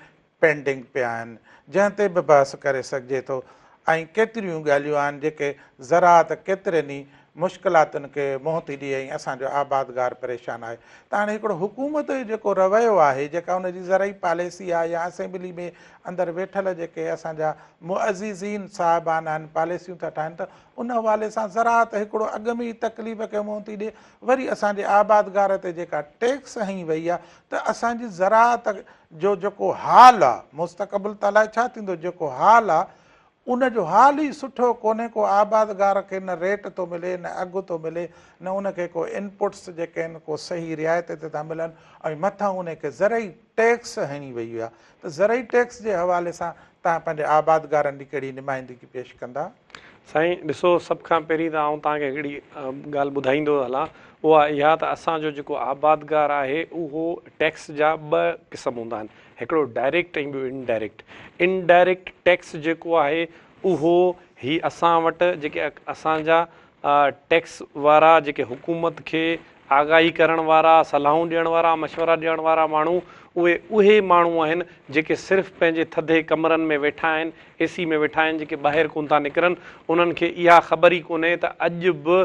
पेंडिंग पिया आहिनि, जंहिं ते बि बहस करे सघिजे थो। ऐं केतिरियूं ॻाल्हियूं आहिनि जेके ज़राअत केतिरनि ई मुश्किलातुनि खे मुंहुं थी ॾिए ऐं असांजो आबादगार परेशान आहे। त हाणे हिकिड़ो हुकूमत जो जेको रवैयो आहे, जेका हुनजी ज़रई पॉलिसी आहे या असेंबली में अंदरि वेठल जेके असांजा मुअज़्ज़िज़ीन साहिबान आहिनि पॉलिसियूं था ठाहिनि, त उन हवाले सां ज़राअत हिकिड़ो अॻ में ई तकलीफ़ खे मुंहुं थी ॾिए। वरी असांजे आबादगार ते जेका टैक्स हई वई आहे, त असांजी ज़राअत जो जेको हाल आहे, मुस्तक़बिल त अलाए छा थींदो, जेको हाल आहे उनजो हाल ई सुठो कोन्हे। को आबादगार खे न रेट थो मिले, न अघु थो मिले, न उनखे को इनपुट्स जेके आहिनि को सही रिआयत ते था मिलनि, ऐं मथां उनखे ज़रई टैक्स हणी वई आहे। त ज़रई टैक्स जे हवाले सां तव्हां पंहिंजे आबादगारनि जी कहिड़ी नुमाइंदगी पेश कंदा? साईं ॾिसो, सभ खां पहिरीं त आउं तव्हांखे हिकिड़ी ॻाल्हि ॿुधाईंदो हलां, उहा इहा त असांजो जेको आबादगार आहे उहो टैक्स जा ॿ क़िस्म हूंदा आहिनि, हिकिड़ो डायरेक्ट ऐं ॿियो इनडायरेक्ट। इनडायरेक्ट टैक्स जेको आहे उहो ही असां वटि जेके असांजा टैक्स वारा जेके हुकूमत खे आगाही करण वारा, सलाहूं ॾियण वारा, मशवरा ॾियण वारा माण्हू, उहे माण्हू आहिनि जेके सिर्फ़ु पंहिंजे थधे कमरनि में वेठा आहिनि, एसी में वेठा आहिनि, जेके ॿाहिरि कोन था निकिरनि। उन्हनि खे इहा ख़बर ई कोन्हे त अॼु बि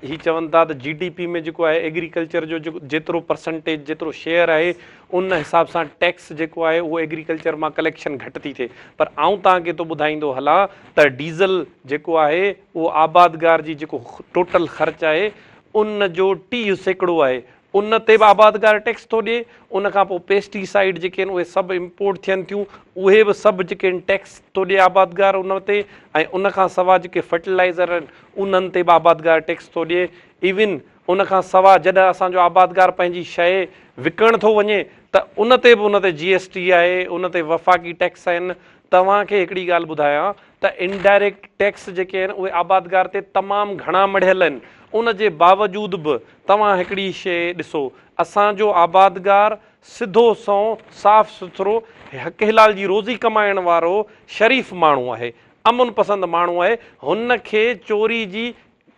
ही चवनि था त GDP में जेको आहे एग्रीकल्चर जो जेको जेतिरो परसेंटेज जेतिरो शेयर आहे, उन हिसाब सां टैक्स जेको आहे उहो एग्रीकल्चर मां कलेक्शन घटि थी थिए। पर आउं तव्हांखे तो ॿुधाईंदो हलां त डीज़ल जेको आहे उहो आबादगार जी जेको टोटल ख़र्चु आहे उन जो 30% आहे, उन ते बि आबादगार टैक्स थो ॾिए। उन खां पोइ पेस्टिसाइड जेके आहिनि उहे सभु इम्पोर्ट थियनि थियूं, उहे बि सभु जेके आहिनि टैक्स थो ॾिए आबादगार उन ते। ऐं उन खां सवाइ जेके फर्टिलाइज़र आहिनि उन्हनि ते बि आबादगार टैक्स थो ॾिए। इवन उन खां सवाइ जॾहिं असांजो आबादगार पंहिंजी शइ विकणण थो वञे त उन ते बि उन ते GST आहे, उन ते वफ़ाक़ी टैक्स आहिनि। तव्हांखे हिकिड़ी ॻाल्हि ॿुधायां त इनडायरेक्ट टैक्स जेके आहिनि उहे आबादगार ते तमामु घणा मढ़ियल आहिनि। उन जे बावजूदि बि तव्हां हिकिड़ी शइ ॾिसो, असांजो आबादगार सिधो सौ साफ़ सुथरो हक़ हलाल जी रोज़ी कमाइण वारो शरीफ़ माण्हू आहे, अमुन पसंद माण्हू आहे। हुन खे चोरी जी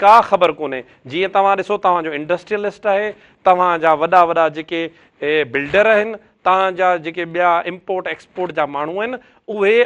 का ख़बर कोन्हे। जीअं तव्हां ॾिसो, तव्हांजो इंडस्ट्रियलिस्ट आहे, तव्हांजा वॾा वॾा जेके बिल्डर आहिनि, तव्हांजा जेके ॿिया इम्पोर्ट एक्सपोर्ट जा माण्हू आहिनि, उहे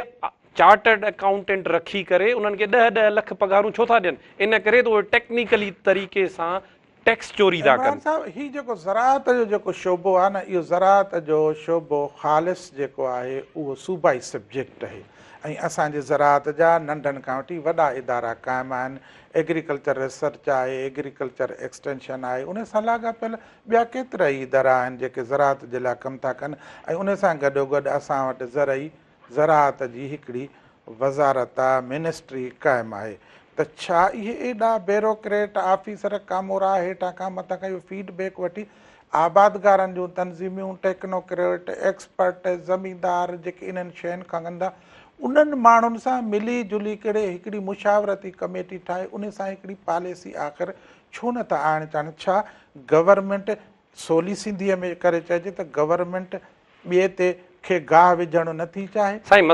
चार्टर्ड अकाउंटेंट रखी करे उन्हनि खे 10-10 लख पघारूं छो था ॾियनि? इन करे त उहे टेक्निकली तरीक़े सां टैक्स चोरी था इमरान कनि। साहब ही जेको ज़राअत जो जेको शोबो आहे न, इहो ज़राअत जो शोबो ख़ालिस जेको आहे उहो सूबाई सब्जेक्ट आहे ऐं असांजे ज़राअत जा नंढनि खां वठी वॾा इदारा क़ाइमु आहिनि। एग्रीकल्चर रिसर्च आहे, एग्रीकल्चर एक्सटेंशन आहे, उन सां लाॻापियल ॿिया केतिरा ई इदारा आहिनि जेके ज़राअत जे लाइ कमु था कनि ऐं उन सां गॾोगॾु असां वटि ज़राअत जी हिकिड़ी वज़ारत आहे, मिनिस्ट्री क़ाइमु आहे। त छा इहे एॾा ब्यूरोक्रेट ऑफिसर कामोरा हेठां खां मथां खां इहो फीडबैक वठी आबादगारनि जूं तनज़ीमियूं, टेक्नोक्रेट, एक्सपर्ट, ज़मींदार जेके इन्हनि शयुनि खां कंदा, उन्हनि माण्हुनि सां मिली जुली करे हिकिड़ी मुशावरती कमेटी ठाहे उन सां हिकिड़ी पॉलिसी आख़िर छो नथा आणणु चाहिनि? छा गवर्नमेंट सोली सिंधीअ में करे चइजे त गवर्नमेंट ॿिए ते खे गाह विझणु नथी चाहे? साईं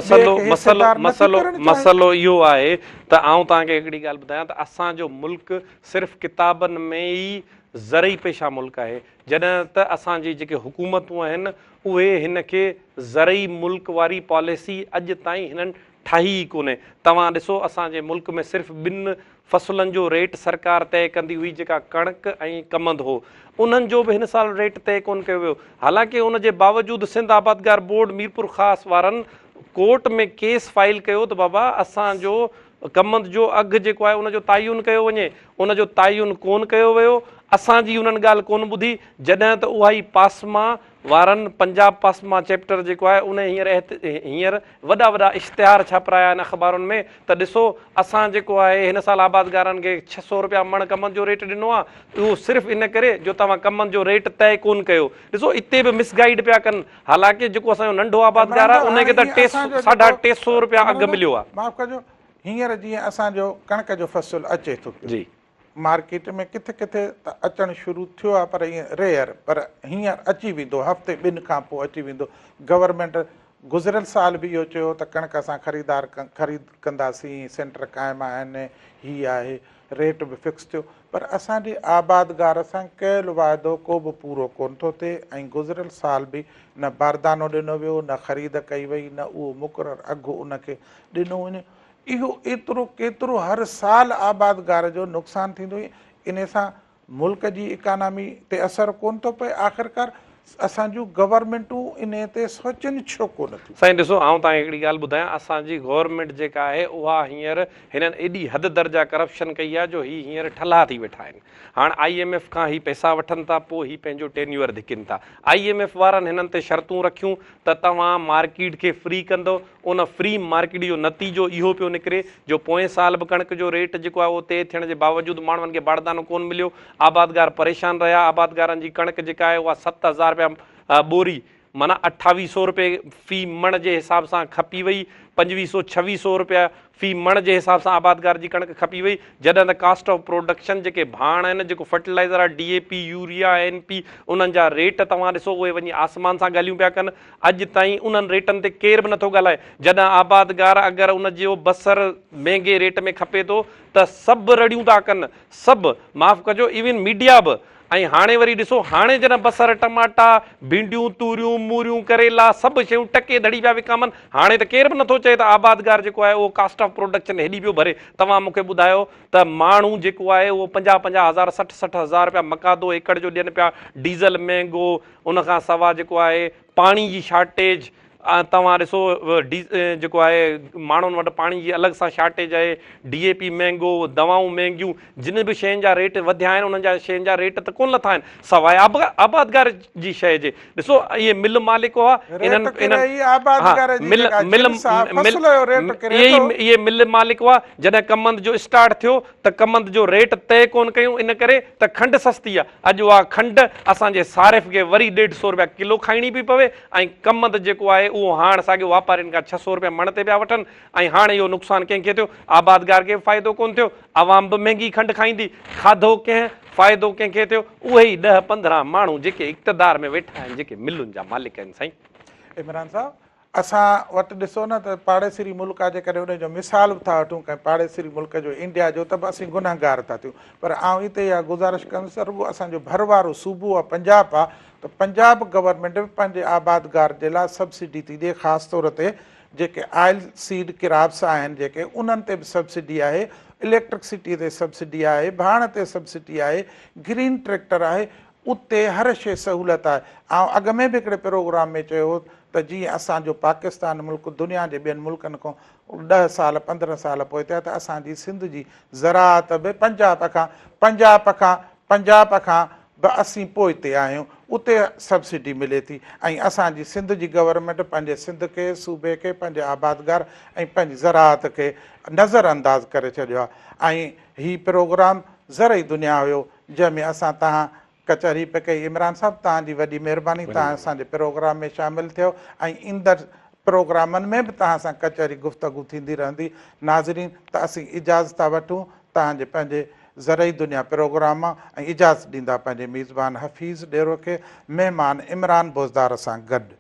मसलो इहो आहे त आउं तव्हांखे हिकिड़ी ॻाल्हि ॿुधायां त असांजो मुल्क सिर्फ़ु किताबनि में ई ज़रई पेशा मुल्क आहे, जॾहिं त असांजी जेके हुकूमतूं आहिनि उहे हिन खे ज़रई मुल्क वारी पॉलिसी अॼु ताईं हिननि ठाही ई कोन्हे। तव्हां ॾिसो असांजे मुल्क में सिर्फ़ु 2 फ़सुलनि जो रेट सरकार तय कंदी हुई, जेका कणक ऐं कमंद हो, उन्हनि जो बि हिन साल रेट तय कोन कयो वियो। हालांकि उन जे बावजूदि सिंध आबादगार बोर्ड मीरपुर ख़ासि वारनि कोर्ट में केस फाइल कयो त बाबा असांजो कमंद जो अघु जेको आहे उनजो तायुन कयो वञे, उनजो तायुन कोन कयो वियो। असांजी उन्हनि ॻाल्हि कोन ॿुधी, जॾहिं त उहा ई पासमा वारनि पंजाब पासमा चैप्टर जेको आहे उन हींअर वॾा इश्तिहार छापराया आहिनि अख़बारुनि में त ॾिसो असां जेको आहे हिन साल आबादगारनि खे 600 रुपया मण कमंद जो रेट ॾिनो आहे, उहो सिर्फ़ु इन करे जो तव्हां कमंद जो रेट तय कोन कयो। ॾिसो इते बि मिसगाइड पिया कनि। हालांकि जेको असांजो नंढो आबादगार आहे उनखे त 350 रुपया अघु मिलियो आहे। माफ़ कजो, हींअर जीअं असांजो कणक जो फ़सुलु अचे थो जी, मार्केट में किथे किथे त अचणु शुरू थियो आहे, पर ईअं रेयर, पर हींअर अची वेंदो, हफ़्ते 2 खां पोइ अची वेंदो। गवर्नमेंट गुज़िरियल साल बि इहो चयो त कणक असां ख़रीद कंदासीं, सेंटर क़ाइमु आहिनि, हीअ आहे, रेट बि फिक्स थियो, पर असांजे आबादगार सां कयल वाइदो को बि पूरो कोन थो थिए ऐं गुज़िरियल साल बि न बारदानो ॾिनो वियो, न ख़रीद कई वई, न उहो मुक़ररु अघु उनखे ॾिनो वञे। इहो एतिरो केतिरो हर साल आबादगार जो नुक़सानु थींदो, इन सां मुल्क जी इकानमी ते असरु कोन थो पए? आख़िरकार असांजूं गवर्नमेंटूं इन ते सोचनि छो कोन थियूं? साईं ॾिसो आउं तव्हांखे हिकिड़ी ॻाल्हि ॿुधायां, असांजी गवर्नमेंट जेका आहे उहा हींअर हिननि एॾी हद दर्जा करप्शन कई आहे जो हींअर ठला थी वेठा आहिनि। हाणे IMF खां ही पैसा वठनि था, पोइ ही पंहिंजो टेन्यूअर धिकिन था। IMF वारनि हिननि ते शर्तूं रखियूं त तव्हां मार्केट खे फ्री कंदो, उन फ्री मार्केट जो नतीजो इहो पियो निकिरे जो पोएं साल बि कणक जो रेट जेको आहे उहो तय थियण जे बावजूदि माण्हुनि खे बारदानो कोन मिलियो, आबादगार परेशान रहिया। आबादगारनि जी कणक जेका आहे उहा 7,000 रुपया बोरी, माना 2800 रुपए फ़ी मण जे हिसाब सां खपी वई, 2500-2600 रुपया फ़ी मण जे हिसाब सां आबादगार जी कणक खपी वई। जॾहिं त कास्ट ऑफ प्रोडक्शन जेके भाण आहिनि, जेको फर्टिलाइज़र आहे, DAP, यूरिया, NP, उन्हनि जा रेट तव्हां ॾिसो उहे वञी आसमान सां ॻाल्हियूं पिया कनि। अॼु ताईं उन्हनि रेटनि ते केर बि नथो ॻाल्हाए। जॾहिं आबादगार अगरि उनजो बसर महांगे रेट में खपे थो त सभु रड़ियूं था कनि, सभु, माफ़ु कजो, इवन मीडिया बि। ऐं हाणे वरी ॾिसो, हाणे जॾहिं बसर, टमाटा, भिंडियूं, तूरियूं, मूरियूं, करेला सभु शयूं टके धड़ी पिया विकामनि, हाणे त केर बि नथो चए त आबादगार जेको आहे उहो कास्ट ऑफ प्रोडक्शन हेॾी पियो भरे। तव्हां मूंखे ॿुधायो त माण्हू जेको आहे उहो 50-50 हज़ार, 60-60 हज़ार रुपया मकादो एकड़ जो ॾियनि पिया। डीज़ल महांगो, उनखां सवाइ जेको आहे पाणी जी शार्टेज, तव्हां ॾिसो जेको आहे माण्हुनि वटि पाणी जी अलॻि सां शार्टेज आहे, DAP महांगो, दवाऊं महांगियूं, जिन बि शयुनि जा रेट वधिया आहिनि उन्हनि जा शयुनि जा रेट त कोन लथा आहिनि, सवाइ आबादगार जी शइ जे। ॾिसो इहे मिल मालिक हुआ, इहे मिल मालिक हुआ। जॾहिं कमंद जो स्टार्ट थियो त कमंद जो रेट तय कोन कयूं, इन करे त खंडु सस्ती आहे। अॼु उहा खंडु असांजे सारिफ़ खे वरी 150 रुपया किलो खाइणी पई पवे ऐं कमंद जेको आहे उहो हाणे साॻियो वापारियुनि खां 600 रुपया मण ते पिया वठनि। ऐं हाणे इहो नुक़सानु कंहिंखे थियो? आबादगार खे फ़ाइदो कोन थियो, आवाम बि महांगी खंडु खाईंदी, खाधो कंहिं फ़ाइदो कंहिंखे थियो? उहे ई 10-15 माण्हू जेके इक़्तदार में वेठा आहिनि, जेके मिलुनि जा मालिक आहिनि। साईं इमरान साहब, असां वटि ॾिसो न त पाड़ेसरी मुल्क आहे, जेकॾहिं उनजो मिसाल बि था वठूं कंहिं पाड़ेसरी मुल्क जो, इंडिया जो, त बि असीं गुनहगार था थियूं। पर आउं हिते इहा गुज़ारिश कंदुसि, रुॻो असांजो भर वारो सूबो आहे पंजाब आहे, त पंजाब गवर्नमेंट बि पंहिंजे आबादगार जे लाइ सब्सिडी थी ॾिए, ख़ासि तौर ते जेके ऑयल सीड क्राप्स आहिनि जेके, उन्हनि ते बि सब्सिडी आहे। इलेक्ट्रिसिटी ते सब्सिडी आहे, भाण ते सब्सिडी आहे, ग्रीन ट्रैक्टर आहे, उते हर शइ सहूलियत आहे। ऐं अॻ में बि हिकिड़े प्रोग्राम में चयो त जीअं असांजो पाकिस्तान मुल्क दुनिया जे ॿियनि मुल्कनि खां 10 साल 15 साल पोइ थिया, त असांजी सिंध जी ज़राअत बि पंजाब खां बि असीं पोइ ते आहियूं, उते सब्सिडी मिले थी। ऐं असांजी सिंध जी गवर्नमेंट पंहिंजे सिंध खे, सूबे खे, पंहिंजे आबादगार ऐं पंहिंजी ज़राअत खे नज़रअंदाज़ करे छॾियो आहे। ऐं हीउ प्रोग्राम ज़रई दुनिया हुयो, जंहिंमें असां तव्हां कचहरी पे कई। इमरान साहब, तव्हांजी वॾी महिरबानी, तव्हां असांजे प्रोग्राम में शामिलु थियो ऐं ईंदड़ प्रोग्रामनि में बि तव्हां सां कचहरी गुफ़्तगू थींदी रहंदी। नाज़रीन, त असीं इजाज़त था वठूं तव्हांजे पंहिंजे ज़रई दुनिया प्रोग्राम मां, ऐं इजाज़त ॾींदा पंहिंजे मेज़बान हफ़ीज़ डेरो खे, महिमान इमरान बोज़दार सां गॾु।